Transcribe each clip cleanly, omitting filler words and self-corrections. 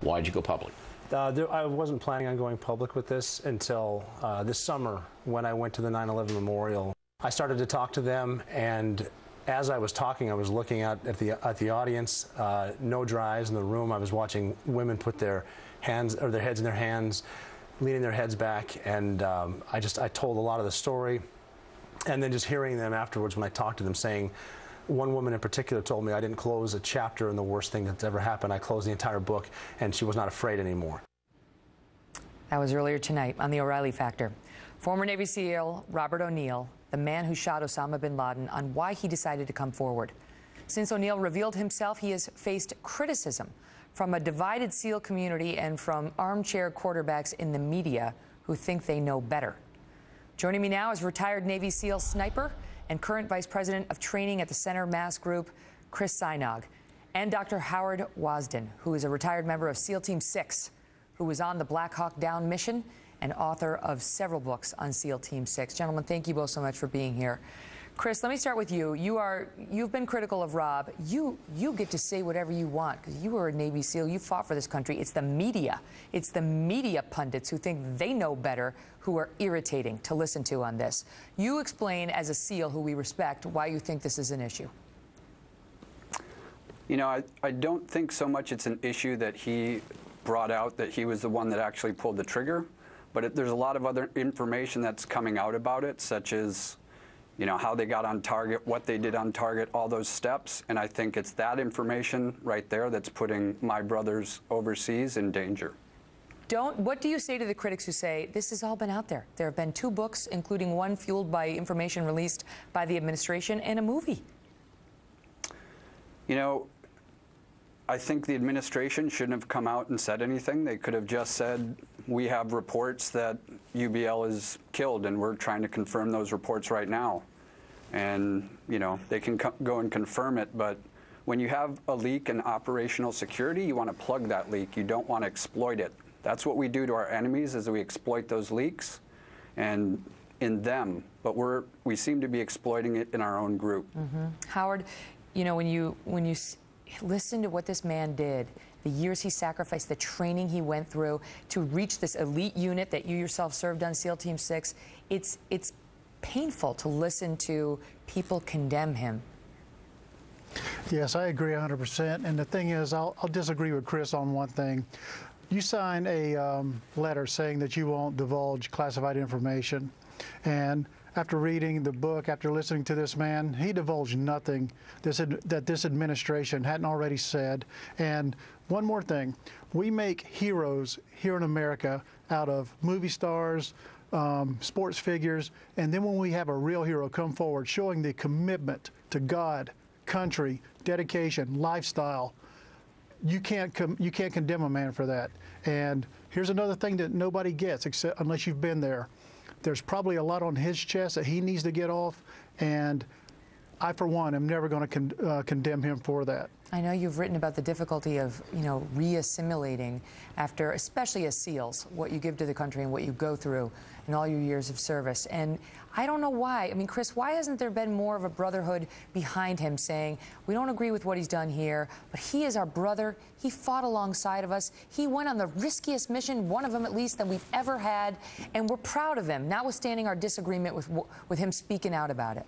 Why'd you go public? I wasn't planning on going public with this until this summer when I went to the 9/11 memorial. I started to talk to them, and as I was talking, I was looking at the audience, no dry eyes in the room. I was watching women put their hands or their heads in their hands, leaning their heads back, and I told a lot of the story, and then just hearing them afterwards when I talked to them, saying, one woman in particular told me I didn't close a chapter in the worst thing that's ever happened. I closed the entire book, and she was not afraid anymore. That was earlier tonight on the O'Reilly Factor. Former Navy SEAL Robert O'Neill, the man who shot Osama bin Laden, on why he decided to come forward. Since O'Neill revealed himself, he has faced criticism from a divided SEAL community and from armchair quarterbacks in the media who think they know better. Joining me now is retired Navy SEAL sniper and current Vice President of Training at the Center Mass Group, Chris Sinog, and Dr. Howard Wasden, who is a retired member of SEAL Team 6, who was on the Black Hawk Down mission and author of several books on SEAL Team 6. Gentlemen, thank you both so much for being here. Chris, let me start with you. You've been critical of Rob. You get to say whatever you want because you were a Navy SEAL. You fought for this country. It's the media. It's the media pundits who think they know better who are irritating to listen to on this. You explain, as a SEAL who we respect, why you think this is an issue. You know, I don't think so much it's an issue that he brought out that he was the one that actually pulled the trigger, but there's a lot of other information that's coming out about it, such as, you know, how they got on target, what they did on target, all those steps, and I think it's that information right there that's putting my brothers overseas in danger. What do you say to the critics who say this has all been out there? There have been 2 books, including one fueled by information released by the administration, and a movie. You know, I think the administration shouldn't have come out and said anything. They could have just said, we have reports that UBL is killed, and we're trying to confirm those reports right now. And, you know, they can go and confirm it, but when you have a leak in operational security, you want to plug that leak. You don't want to exploit it. That's what we do to our enemies, is we exploit those leaks and in them, but we seem to be exploiting it in our own group. Howard, you know, when you listen to what this man did, the years he sacrificed, the training he went through to reach this elite unit that you yourself served on SEAL Team 6, it's painful to listen to people condemn him. Yes, I agree 100%. And the thing is, I'll disagree with Chris on one thing. You signed a letter saying that you won't divulge classified information. And after reading the book, after listening to this man, he divulged nothing that this administration hadn't already said. And one more thing, we make heroes here in America out of movie stars, sports figures, and then when we have a real hero come forward showing the commitment to God, country, dedication, lifestyle, you can't condemn a man for that. And here's another thing that nobody gets, except unless you've been there. There's probably a lot on his chest that he needs to get off, and I, for one, am never going to condemn him for that. I know you've written about the difficulty of, you know, re-assimilating after, especially as SEALs, what you give to the country and what you go through in all your years of service. And I don't know why. I mean, Chris, why hasn't there been more of a brotherhood behind him saying, we don't agree with what he's done here, but he is our brother. He fought alongside of us. He went on the riskiest mission, one of them at least, that we've ever had, and we're proud of him, notwithstanding our disagreement with him speaking out about it.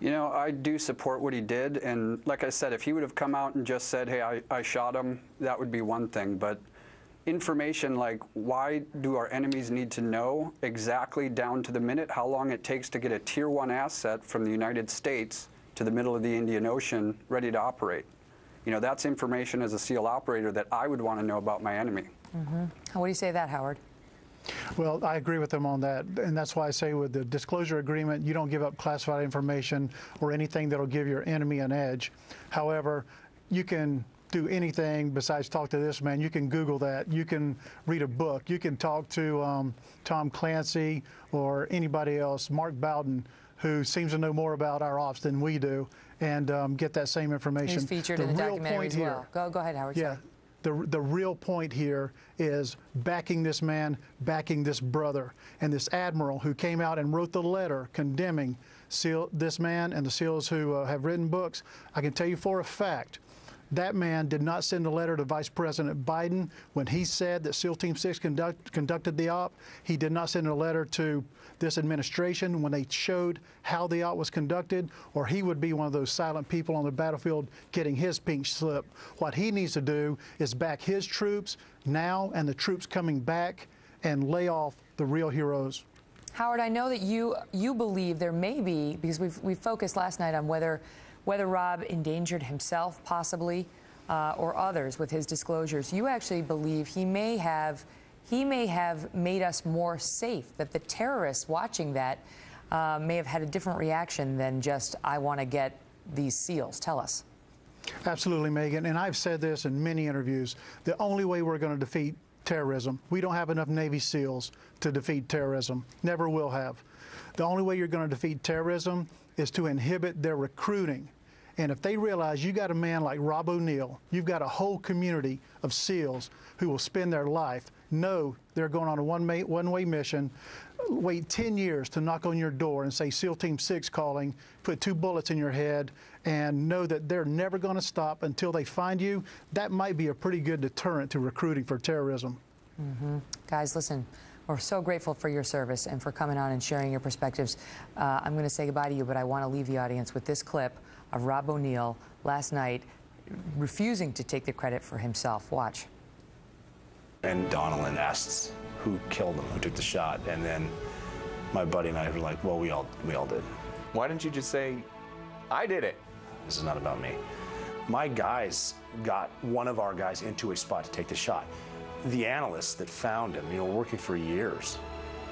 You know, I do support what he did, and like I said, if he would have come out and just said, hey, I shot him, that would be one thing, but information like why do our enemies need to know exactly down to the minute how long it takes to get a Tier 1 asset from the United States to the middle of the Indian Ocean ready to operate? You know, that's information as a SEAL operator that I would want to know about my enemy. What do you say to that, Howard? Well, I agree with them on that, and that's why I say with the disclosure agreement, you don't give up classified information or anything that'll give your enemy an edge. However, you can do anything besides talk to this man. You can Google that. You can read a book. You can talk to Tom Clancy or anybody else, Mark Bowden, who seems to know more about our ops than we do, and get that same information. He's featured in the documentary as well. Go ahead, Howard. Yeah. The real point here is backing this man, backing this brother, and this admiral who came out and wrote the letter condemning this man and the SEALs who have written books. I can tell you for a fact That man did not send a letter to Vice President Biden when he said that SEAL Team 6 conducted the op. He did not send a letter to this administration when they showed how the op was conducted, or he would be one of those silent people on the battlefield getting his pink slip. What he needs to do is back his troops now and the troops coming back and lay off the real heroes. Howard, I know that you believe there may be, because we focused last night on whether Rob endangered himself possibly or others with his disclosures. You actually believe he may have made us more safe, that the terrorists watching that may have had a different reaction than just, I want to get these SEALs. Tell us. Absolutely, Megan, and I've said this in many interviews. The only way we're going to defeat terrorism, we don't have enough Navy SEALs to defeat terrorism, never will have. The only way you're going to defeat terrorism is to inhibit their recruiting. And if they realize you got a man like Rob O'Neill, you've got a whole community of SEALs who will spend their life, know they're going on a one-way mission, wait 10 years to knock on your door and say SEAL Team 6 calling, put 2 bullets in your head, and know that they're never going to stop until they find you, that might be a pretty good deterrent to recruiting for terrorism. Guys, listen, we're so grateful for your service and for coming on and sharing your perspectives. I'm going to say goodbye to you, but I want to leave the audience with this clip of Rob O'Neill last night refusing to take the credit for himself. Watch. And Donnellan asked who killed him, who took the shot, and then my buddy and I were like, well, we all did. Why didn't you just say, I did it? This is not about me. My guys got one of our guys into a spot to take the shot. The analysts that found him, working for years,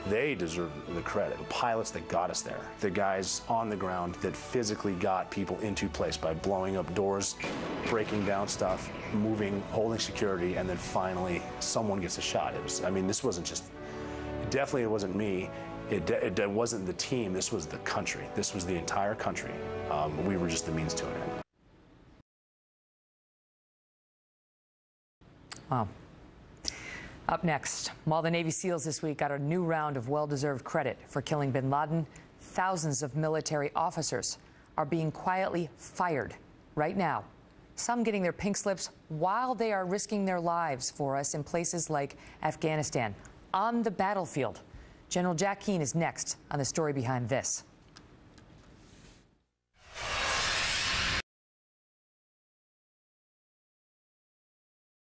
they deserve the credit. The pilots that got us there, the guys on the ground that physically got people into place by blowing up doors, breaking down stuff, moving, holding security, and then finally someone gets a shot. This wasn't just, definitely it wasn't me. It wasn't the team. This was the country. This was the entire country. We were just the means to an end. Wow. Up next, while the Navy SEALs this week got a new round of well-deserved credit for killing bin Laden, thousands of military officers are being quietly fired right now. Some getting their pink slips while they are risking their lives for us in places like Afghanistan, on the battlefield. General Jack Keane is next on the story behind this.